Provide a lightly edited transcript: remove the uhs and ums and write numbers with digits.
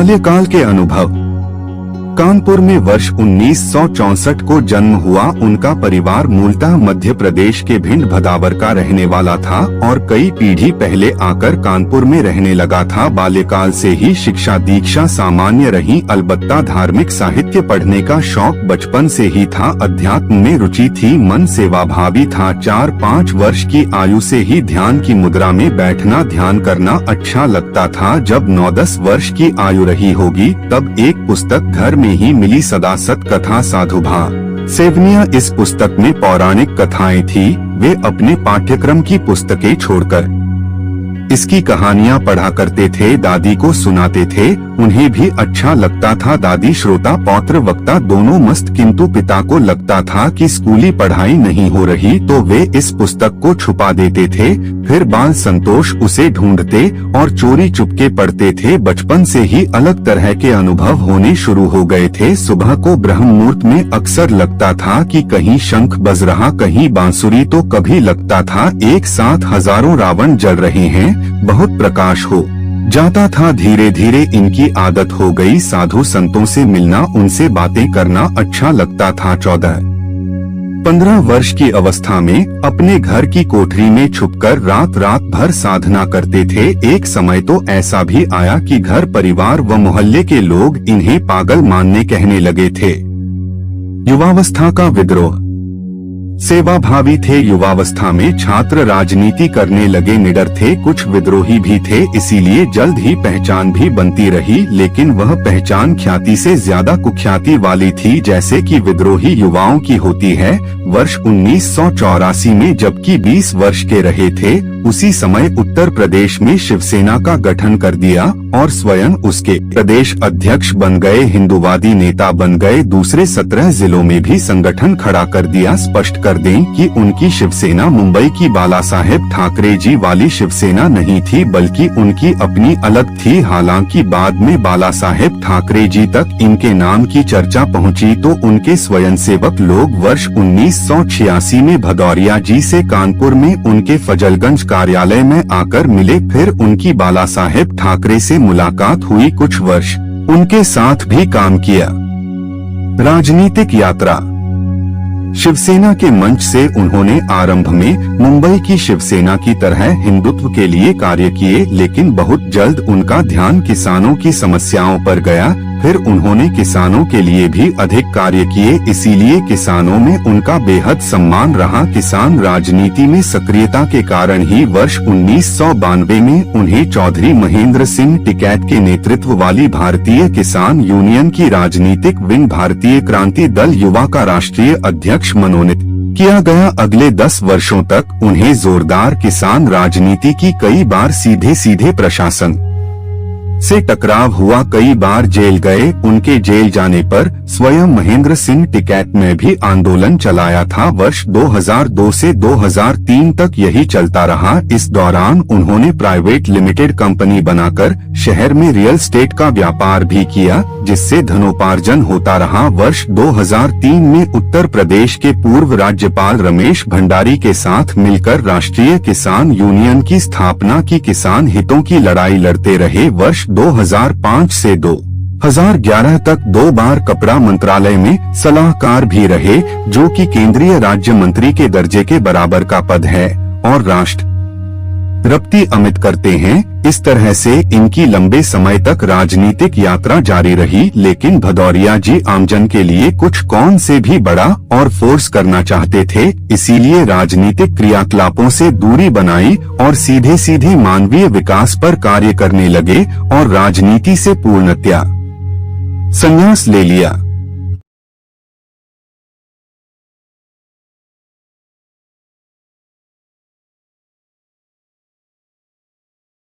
बाल्यकाल के अनुभव। कानपुर में वर्ष 1964 को जन्म हुआ उनका परिवार मूलतः मध्य प्रदेश के भिंड भदावर का रहने वाला था और कई पीढ़ी पहले आकर कानपुर में रहने लगा था। बाल्यकाल से ही शिक्षा दीक्षा सामान्य रही, अलबत्ता धार्मिक साहित्य पढ़ने का शौक बचपन से ही था। अध्यात्म में रुचि थी, मन सेवाभावी था। 4-5 वर्ष की आयु से ही ध्यान की मुद्रा में बैठना, ध्यान करना अच्छा लगता था। जब 9-10 वर्ष की आयु रही होगी तब एक पुस्तक घर में ही मिली, सदा सत कथा साधुभा सेवनिया। इस पुस्तक में पौराणिक कथाएं थी। वे अपने पाठ्यक्रम की पुस्तकें छोड़कर इसकी कहानियां पढ़ा करते थे, दादी को सुनाते थे। उन्हें भी अच्छा लगता था। दादी श्रोता पौत्र वक्ता दोनों मस्त, किंतु पिता को लगता था कि स्कूली पढ़ाई नहीं हो रही तो वे इस पुस्तक को छुपा देते थे। फिर बाल संतोष उसे ढूंढते और चोरी चुपके पढ़ते थे। बचपन से ही अलग तरह के अनुभव होने शुरू हो गए थे। सुबह को ब्रह्म मुहूर्त में अक्सर लगता था कि कहीं शंख बज रहा, कहीं बांसुरी, तो कभी लगता था एक साथ हजारों रावण जल रहे हैं, बहुत प्रकाश हो जाता था। धीरे धीरे इनकी आदत हो गई। साधु संतों से मिलना, उनसे बातें करना अच्छा लगता था। 14-15 वर्ष की अवस्था में अपने घर की कोठरी में छुपकर रात रात भर साधना करते थे। एक समय तो ऐसा भी आया कि घर परिवार व मोहल्ले के लोग इन्हें पागल मानने कहने लगे थे। युवावस्था का विद्रोह। सेवाभावी थे। युवावस्था में छात्र राजनीति करने लगे, निडर थे, कुछ विद्रोही भी थे, इसीलिए जल्द ही पहचान भी बनती रही। लेकिन वह पहचान ख्याति से ज्यादा कुख्याति वाली थी, जैसे कि विद्रोही युवाओं की होती है। वर्ष 1984 में जबकि 20 वर्ष के रहे थे, उसी समय उत्तर प्रदेश में शिवसेना का गठन कर दिया और स्वयं उसके प्रदेश अध्यक्ष बन गए, हिंदूवादी नेता बन गए। दूसरे 17 जिलों में भी संगठन खड़ा कर दिया। स्पष्ट कर दें कि उनकी शिवसेना मुंबई की बाला साहेब ठाकरे जी वाली शिवसेना नहीं थी, बल्कि उनकी अपनी अलग थी। हालांकि बाद में बाला साहेब ठाकरे जी तक इनके नाम की चर्चा पहुंची तो उनके स्वयंसेवक लोग वर्ष 1986 में भदौरिया जी से कानपुर में उनके फजलगंज कार्यालय में आकर मिले। फिर उनकी बाला साहेब ठाकरे से मुलाकात हुई। कुछ वर्ष उनके साथ भी काम किया। राजनीतिक यात्रा। शिवसेना के मंच से उन्होंने आरंभ में मुंबई की शिवसेना की तरह हिंदुत्व के लिए कार्य किए, लेकिन बहुत जल्द उनका ध्यान किसानों की समस्याओं पर गया। फिर उन्होंने किसानों के लिए भी अधिक कार्य किए, इसीलिए किसानों में उनका बेहद सम्मान रहा। किसान राजनीति में सक्रियता के कारण ही वर्ष 1992 में उन्हें चौधरी महेंद्र सिंह टिकैत के नेतृत्व वाली भारतीय किसान यूनियन की राजनीतिक विंग भारतीय क्रांति दल युवा का राष्ट्रीय अध्यक्ष मनोनीत किया गया। अगले 10 वर्षों तक उन्हें जोरदार किसान राजनीति की कई बार सीधे प्रशासन से टकराव हुआ, कई बार जेल गए। उनके जेल जाने पर स्वयं महेंद्र सिंह टिकैत में भी आंदोलन चलाया था। वर्ष 2002 से 2003 तक यही चलता रहा। इस दौरान उन्होंने प्राइवेट लिमिटेड कंपनी बनाकर शहर में रियल एस्टेट का व्यापार भी किया, जिससे धनोपार्जन होता रहा। वर्ष 2003 में उत्तर प्रदेश के पूर्व राज्यपाल रमेश भंडारी के साथ मिलकर राष्ट्रीय किसान यूनियन की स्थापना की। किसान हितों की लड़ाई लड़ते रहे। वर्ष 2005 से 2011 तक 2 बार कपड़ा मंत्रालय में सलाहकार भी रहे, जो कि केंद्रीय राज्य मंत्री के दर्जे के बराबर का पद है, और राष्ट्रपति अमित करते हैं। इस तरह से इनकी लंबे समय तक राजनीतिक यात्रा जारी रही। लेकिन भदौरिया जी आमजन के लिए कुछ कौन से भी बड़ा और फोर्स करना चाहते थे, इसीलिए राजनीतिक क्रियाकलापों से दूरी बनाई और सीधे मानवीय विकास पर कार्य करने लगे और राजनीति से पूर्णतया संन्यास ले लिया।